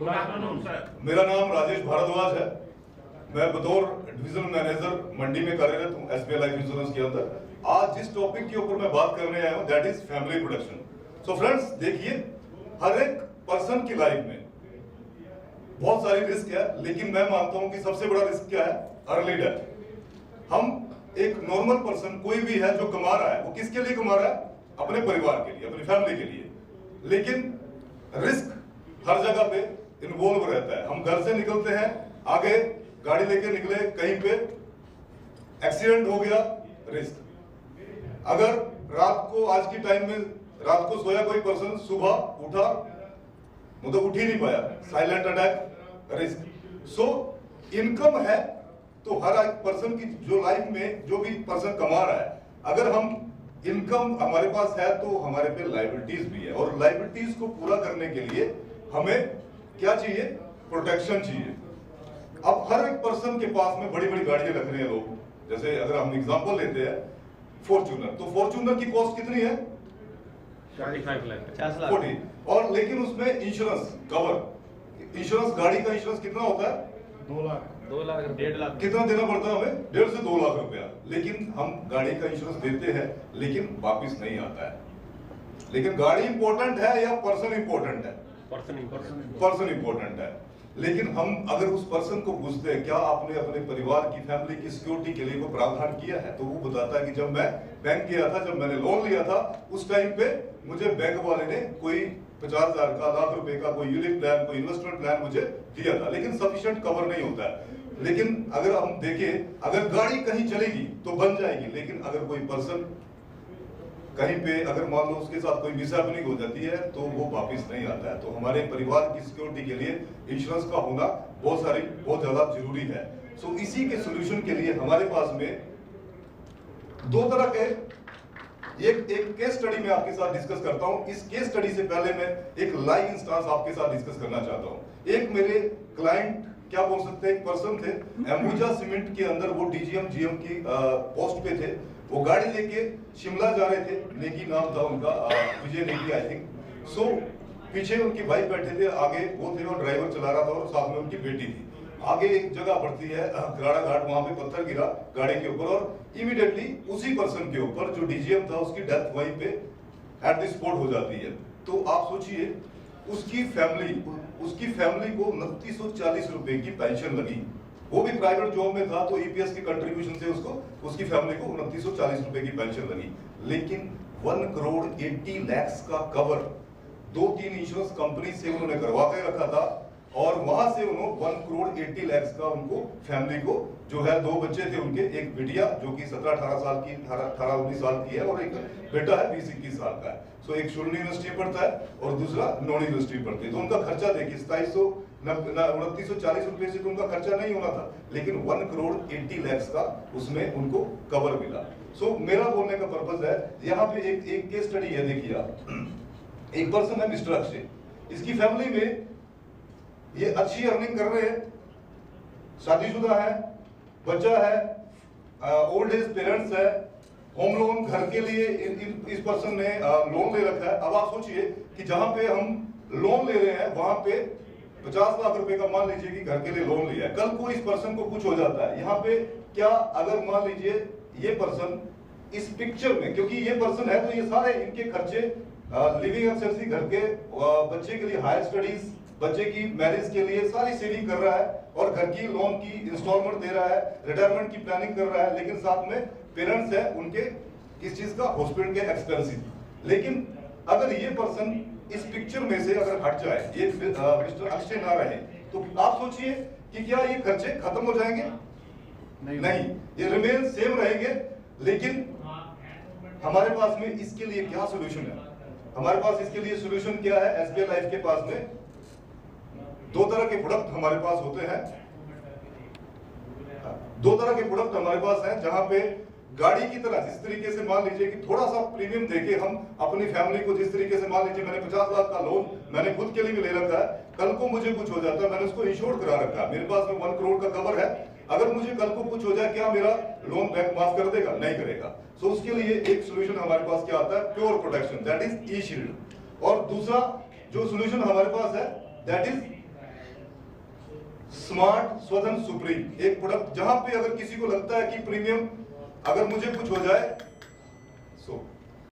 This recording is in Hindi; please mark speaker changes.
Speaker 1: मेरा नाम राजेश भारद्वाज है। मैं बतौर डिविजनल मैनेजर मंडी में कार्यरत हूँ एसबीआई लाइफ इंश्योरेंस के अंदर। आज जिस टॉपिक के ऊपर मैं बात करने आया हूँ that is family protection. So friends, देखिए, हर एक पर्सन की लाइफ में बहुत सारी रिस्क है, लेकिन मैं मानता हूँ कि सबसे बड़ा रिस्क क्या है? Early death. हम एक नॉर्मल पर्सन कोई भी है जो कमा रहा है, वो किसके लिए कमा रहा है? अपने परिवार के लिए, अपनी फैमिली के लिए। लेकिन रिस्क हर जगह पे इन्वॉल्व रहता है। हम घर से निकलते हैं, आगे गाड़ी लेके निकले, कहीं पे एक्सीडेंट हो गया, रिस्क। अगर रात को, आज की टाइम में रात को सोया कोई पर्सन, सुबह उठा मतलब उठ ही नहीं पाया, silent attack, risk. So income है तो हर एक पर्सन की जो लाइफ में जो भी पर्सन कमा रहा है, अगर हम इनकम हमारे पास है तो हमारे पे लायबिलिटीज भी है, और लायबिलिटीज को पूरा करने के लिए हमें क्या चाहिए? प्रोटेक्शन चाहिए। अब हर एक पर्सन के पास में बड़ी बड़ी गाड़ियां रख रहे हैं लोग। जैसे अगर हम एग्जांपल लेते हैं फॉर्च्यूनर, तो फॉर्च्यूनर की कॉस्ट कितनी है?
Speaker 2: 45 लाख
Speaker 1: 50 लाख। और लेकिन उसमें इंश्योरेंस कवर, इंश्योरेंस गाड़ी का इंश्योरेंस कितना होता है?
Speaker 2: 2 लाख 1.5 लाख।
Speaker 1: कितना देना पड़ता है हमें? 1.5 से 2 लाख रुपया। लेकिन हम गाड़ी का इंश्योरेंस देते हैं, लेकिन वापिस नहीं आता है। लेकिन गाड़ी इंपॉर्टेंट है या पर्सन इंपॉर्टेंट है? पर्सन इंपॉर्टेंट है। लेकिन हम अगर उस पर्सन को पूछते हैं क्या आपने अपने परिवार की, फैमिली की सिक्योरिटी के लिए कोई प्रावधान किया है, तो वो बताता है कि जब मैं बैंक गया था, जब मैंने लोन लिया था, उस टाइम पे मुझे बैंक वाले ने कोई 50,000 का, लाख रुपए का कोई यूनिट प्लान, कोई इन्वेस्टमेंट प्लान मुझे दिया था, लेकिन सफिशिएंट कवर नहीं होता है। लेकिन अगर हम देखें, अगर गाड़ी कहीं चलेगी तो बन जाएगी, लेकिन अगर कोई पर्सन कहीं पे, अगर मान लो उसके साथ कोई मिसहैपनिंग हो जाती है, तो वो वापस नहीं आता है। तो हमारे परिवार की सिक्योरिटी के लिए इंश्योरेंस का होना बहुत ज्यादा जरूरी है। सो इसी के सोल्यूशन के लिए हमारे पास में दो तरह के एक केस स्टडी में आपके साथ डिस्कस करता हूं। इस केस स्टडी से पहले मैं एक लाइव इंस्टांस आपके साथ डिस्कस करना चाहता हूं। एक मेरे क्लाइंट, क्या बोल सकते हैं, एक पर्सन थे, अंबुजा सीमेंट के अंदर वो डीजीएम जीएम की पोस्ट पे थे। वो गाड़ी लेके शिमला जा रहे थे, नेगी नाम था उनका, विजय नेगी आई थिंक। सो पीछे उनकी बाइक बैठे थे, आगे वो थे और ड्राइवर चला रहा था, और साथ में उनकी बेटी थी। आगे एक जगह पड़ती है गराड़ा घाट, वहां पे पत्थर गिरा गाड़ी के ऊपर, और इमीडिएटली उसी पर्सन के ऊपर जो डीजीएम था, उसकी डेथ वहीं पे एट द स्पॉट हो जाती है। तो आप सोचिए, उसकी फैमिली को 2940 रुपए की पेंशन लगी। वो भी प्राइवेट जॉब में था, तो ईपीएस के कंट्रीब्यूशन से उसकी फैमिली को 2940 रुपए की पेंशन लगी। लेकिन 1 करोड़ 80 लाख का कवर 2-3 इंश्योरेंस कंपनी से उन्होंने करवा के रखा था, और वहां से उन्होंने 1 करोड़ 80 लाख का उनको फैमिली को, जो है 2 बच्चे थे उनके, एक बिटिया जो कि 17-18 साल की, 18-19 साल की है, और एक बेटा है 20-21 साल का है। सो एक शुल्क यूनिवर्सिटी पढ़ता है और दूसरा नॉन यूनिवर्सिटी पढ़ती है। तो उनका खर्चा देखिए 2940 रुपए से तो उनका खर्चा नहीं होना था, लेकिन 1 करोड़ 80 लाख का उसमें उनको कवर मिला। सो मेरा बोलने का पर्पज है, यहाँ पे एक केस स्टडी है, देखिए आप। एक पर्सन है मिस्टर अक्षय, इसकी फैमिली में ये अच्छी अर्निंग कर रहे हैं, शादीशुदा है, बच्चा है, ओल्ड एज पेरेंट्स है, होम लोन घर के लिए इस पर्सन ने लोन ले रखा है। अब आप सोचिए कि जहां पे हम लोन ले रहे हैं, वहां पे 50 लाख रुपए का मान लीजिए कि घर के लिए लोन लिया है, कल को इस पर्सन को कुछ हो जाता है, यहाँ पे क्या, अगर मान लीजिए ये पर्सन इस पिक्चर में, क्योंकि ये पर्सन है तो ये सारे इनके खर्चे, लिविंग एक्सपेंस, घर के बच्चे के लिए हायर स्टडीज, बच्चे की मैरिज के लिए सारी सेविंग कर रहा है, और घर की लोन की इंस्टॉलमेंट दे रहा है, रिटायरमेंट की प्लानिंग कर रहा है, लेकिन साथ में पेरेंट्स है उनके किस चीज का, हॉस्पिटल के एक्सपेंसिव। लेकिन अगर ये पर्सन इस पिक्चर में से अगर हट जाए, ये मिस्टर अक्षय ना रहे, तो आप सोचिए कि क्या ये खर्चे खत्म हो जाएंगे? नहीं, ये रिमेन सेम रहेंगे। लेकिन हमारे पास में इसके लिए क्या सोल्यूशन है? हमारे पास इसके लिए सोल्यूशन क्या है? एसबीआई लाइफ के पास में 2 तरह के प्रोडक्ट हमारे पास होते हैं। 2 तरह के प्रोडक्ट हमारे पास हैं, जहां पे गाड़ी की तरह, जिस तरीके से मान लीजिए कि थोड़ा सा प्रीमियम देके हम अपनी फैमिली को, जिस तरीके से मान लीजिए मैंने 50 लाख का लोन मैंने खुद के लिए भी ले रखा है, कल को मुझे कुछ हो जाता है, मैंने उसको इंश्योर करा रखा है, मेरे पास में 1 करोड़ का कवर है, अगर मुझे कल को कुछ हो जाए, क्या मेरा लोन बैंक माफ कर देगा? नहीं करेगा। सो उसके लिए एक सोल्यूशन हमारे पास क्या आता है? Pure protection, that is E shield. और दूसरा जो सोल्यूशन हमारे पास है दैट इज स्मार्ट स्वधन सुप्रीम एक प्रोडक्ट, जहां पे अगर किसी को लगता है कि प्रीमियम अगर मुझे कुछ हो जाए, सो